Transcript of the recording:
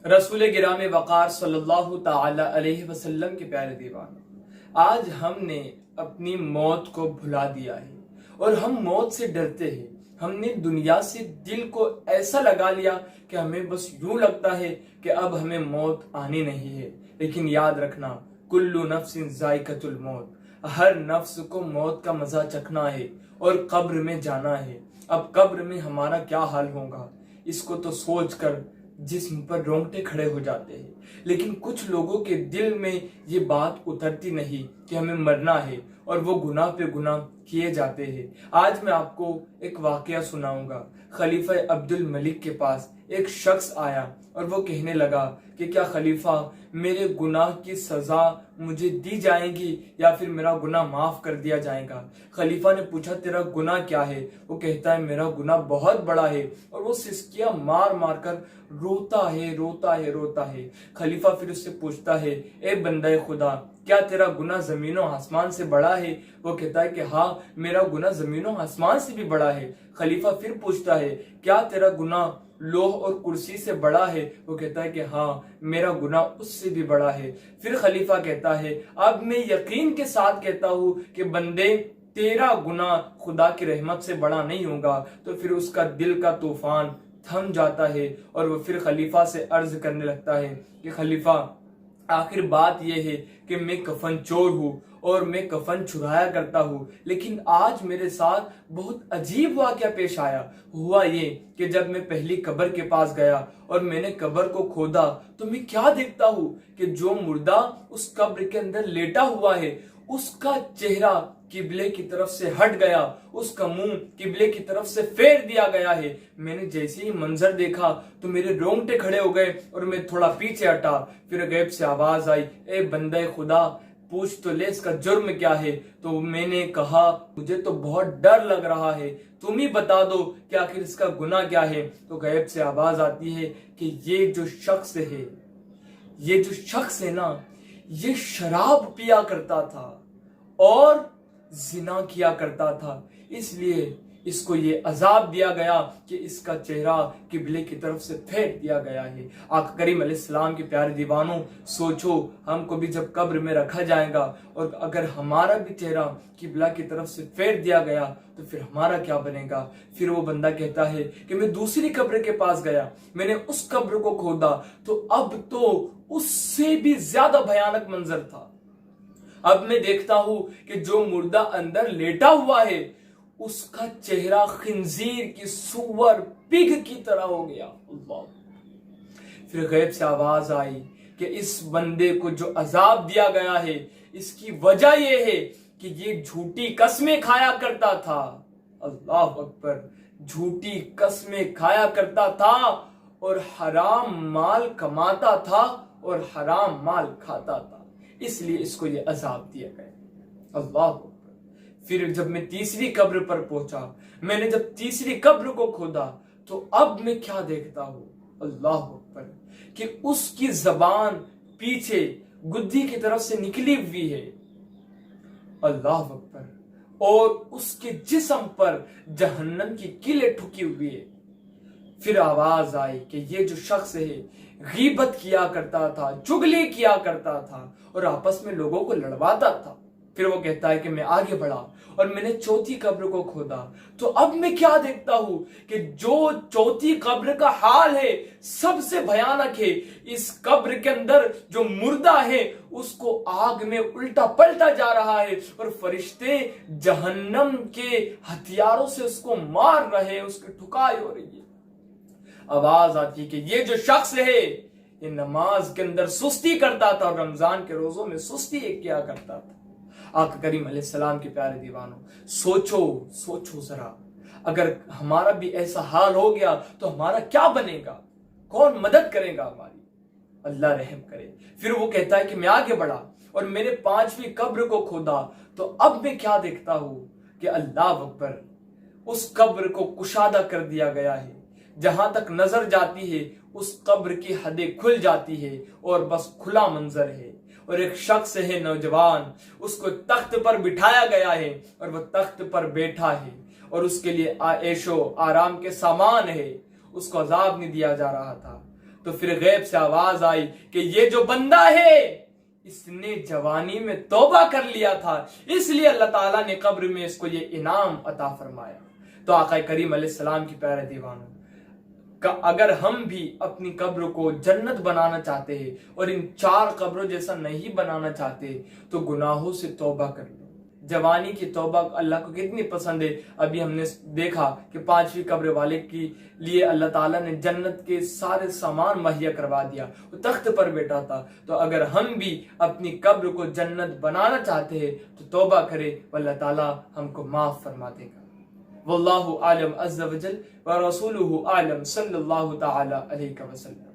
رسول گرام وقار صلی اللہ تعالی علیہ وسلم کے پیارے دیوانوں، آج ہم نے اپنی موت کو بھلا دیا ہے اور ہم موت سے ڈرتے ہیں۔ ہم نے دنیا سے دل کو ایسا لگا لیا کہ ہمیں بس یوں لگتا ہے کہ اب ہمیں موت آنی نہیں ہے۔ لیکن یاد رکھنا، کل نفس ذائقۃ الموت، ہر نفس کو موت کا مزہ چکھنا ہے اور قبر میں جانا ہے۔ اب قبر میں ہمارا کیا حال ہوگا، اس کو تو سوچ کر جسم پر رونگٹے کھڑے ہو جاتے ہیں۔ لیکن کچھ لوگوں کے دل میں یہ بات اترتی نہیں کہ ہمیں مرنا ہے، اور وہ گناہ پہ گناہ کیے جاتے ہیں۔ آج میں آپ کو ایک واقعہ سناؤں گا۔ خلیفہ عبد الملک کے پاس ایک شخص آیا اور وہ کہنے لگا کہ کیا خلیفہ میرے گناہ کی سزا مجھے دی جائے گی یا پھر میرا گناہ معاف کر دیا جائے گا؟ خلیفہ نے پوچھا تیرا گناہ کیا ہے؟ وہ کہتا ہے میرا گناہ بہت بڑا ہے، اور وہ سسکیاں مار مار کر روتا ہے۔ خلیفہ پھر اس سے پوچھتا ہے اے بندہ خدا، کیا تیرا گناہ زمین و آسمان سے بڑا ہے؟ وہ کہتا ہے کہ ہاں میرا گناہ زمین و آسمان سے بھی بڑا ہے۔ خلیفہ پھر پوچھتا ہے کیا تیرا گناہ لوح اور کرسی سے بڑا ہے؟ وہ کہتا ہے کہ ہاں میرا گناہ اس سے بھی بڑا ہے۔ پھر خلیفہ کہتا ہے اب میں یقین کے ساتھ کہتا ہوں کہ بندے تیرا گناہ خدا کی رحمت سے بڑا نہیں ہوگا۔ تو پھر اس کا دل کا طوفان تھم جاتا ہے اور وہ پھر خلیفہ سے عرض کرنے لگتا ہے کہ خلیفہ آخر بات یہ ہے کہ میں کفن چور ہوں اور میں کفن چرایا کرتا ہوں، لیکن آج میرے ساتھ بہت عجیب واقعہ پیش آیا۔ ہوا یہ کہ جب میں پہلی قبر کے پاس گیا اور میں نے قبر کو کھودا تو میں کیا دیکھتا ہوں کہ جو مردہ اس قبر کے اندر لیٹا ہوا ہے اس کا چہرہ قبلے کی طرف سے ہٹ گیا، اس کا منہ قبلے کی طرف سے پھیر دیا گیا ہے۔ میں نے جیسے ہی منظر دیکھا تو میرے رونگٹے کھڑے ہو گئے اور میں تھوڑا پیچھے ہٹا۔ پھر غیب سے آواز آئی اے بندے خدا، پوچھ تو لے اس کا جرم کیا ہے؟ تو میں نے کہا مجھے تو بہت ڈر لگ رہا ہے، تم ہی بتا دو کہ آخر اس کا گناہ کیا ہے۔ تو غیب سے آواز آتی ہے کہ یہ جو شخص ہے نا، یہ شراب پیا کرتا تھا اور زنا کیا کرتا تھا، اس لیے اس کو یہ عذاب دیا گیا کہ اس کا چہرہ قبلے کی طرف سے پھینک دیا گیا ہے۔ آقا کریم علیہ السلام کے پیارے دیوانوں، سوچو ہم کو بھی جب قبر میں رکھا جائے گا اور اگر ہمارا بھی چہرہ قبلہ کی طرف سے پھیر دیا گیا تو پھر ہمارا کیا بنے گا؟ پھر وہ بندہ کہتا ہے کہ میں دوسری قبر کے پاس گیا، میں نے اس قبر کو کھودا تو اب تو اس سے بھی زیادہ بھیانک منظر تھا۔ اب میں دیکھتا ہوں کہ جو مردہ اندر لیٹا ہوا ہے اس کا چہرہ خنزیر کی سور پگ کی طرح ہو گیا۔ اللہ! پھر غیب سے آواز آئی کہ اس بندے کو جو عذاب دیا گیا ہے اس کی وجہ یہ ہے کہ یہ جھوٹی قسمیں کھایا کرتا تھا۔ اللہ اکبر! جھوٹی قسمیں کھایا کرتا تھا اور حرام مال کماتا تھا اور حرام مال کھاتا تھا، اس لیے اس کو یہ عذاب دیا گیا۔ اللہ اکبر! پھر جب میں تیسری قبر پر پہنچا، میں نے جب تیسری قبر کو کھودا تو اب میں کیا دیکھتا ہوں؟ اللہ اکبر! کہ اس کی زبان پیچھے گدھی کی طرف سے نکلی ہوئی ہے۔ اللہ اکبر! اور اس کے جسم پر جہنم کی کیلیں ٹھکی ہوئی ہے۔ پھر آواز آئی کہ یہ جو شخص ہے غیبت کیا کرتا تھا، چغلی کیا کرتا تھا اور آپس میں لوگوں کو لڑواتا تھا۔ پھر وہ کہتا ہے کہ میں آگے بڑھا اور میں نے چوتھی قبر کو کھودا تو اب میں کیا دیکھتا ہوں کہ جو چوتھی قبر کا حال ہے سب سے بھیانک ہے۔ اس قبر کے اندر جو مردہ ہے اس کو آگ میں الٹا پلٹا جا رہا ہے اور فرشتے جہنم کے ہتھیاروں سے اس کو مار رہے ہیں، اس کی ٹھکائی ہو رہی ہے۔ آواز آتی کہ یہ جو شخص ہے یہ نماز کے اندر سستی کرتا تھا اور رمضان کے روزوں میں سستی کیا کرتا تھا۔ آقا کریم علیہ السلام کے پیارے دیوانوں، سوچو ذرا، اگر ہمارا بھی ایسا حال ہو گیا تو ہمارا کیا بنے گا؟ کون مدد کرے گا ہماری؟ اللہ رحم کرے۔ پھر وہ کہتا ہے کہ میں آگے بڑھا اور میں نے پانچویں قبر کو کھودا تو اب میں کیا دیکھتا ہوں کہ اللہ اکبر! اس قبر کو کشادہ کر دیا گیا ہے، جہاں تک نظر جاتی ہے اس قبر کی حدیں کھل جاتی ہے اور بس کھلا منظر ہے، اور ایک شخص ہے نوجوان، اس کو تخت پر بٹھایا گیا ہے اور وہ تخت پر بیٹھا ہے اور اس کے لیے عیش و آرام کے سامان ہے، اس کو عذاب نہیں دیا جا رہا تھا۔ تو پھر غیب سے آواز آئی کہ یہ جو بندہ ہے اس نے جوانی میں توبہ کر لیا تھا، اس لیے اللہ تعالیٰ نے قبر میں اس کو یہ انعام عطا فرمایا۔ تو آقا کریم علیہ السلام کی پیارے دیوانوں، اگر ہم بھی اپنی قبر کو جنت بنانا چاہتے ہیں اور ان 4 قبروں جیسا نہیں بنانا چاہتے تو گناہوں سے توبہ کر لو۔ جوانی کی توبہ اللہ کو کتنی پسند ہے۔ ابھی ہم نے دیکھا کہ 5ویں قبر والے کے لیے اللہ تعالیٰ نے جنت کے سارے سامان مہیا کروا دیا، وہ تخت پر بیٹھا تھا۔ تو اگر ہم بھی اپنی قبر کو جنت بنانا چاہتے ہیں تو توبہ کرے، اللہ تعالیٰ ہم کو معاف فرما دے گا۔ واللہ اعلم عز وجل ورسولہ اعلم صلی اللہ تعالی علیہ وسلم۔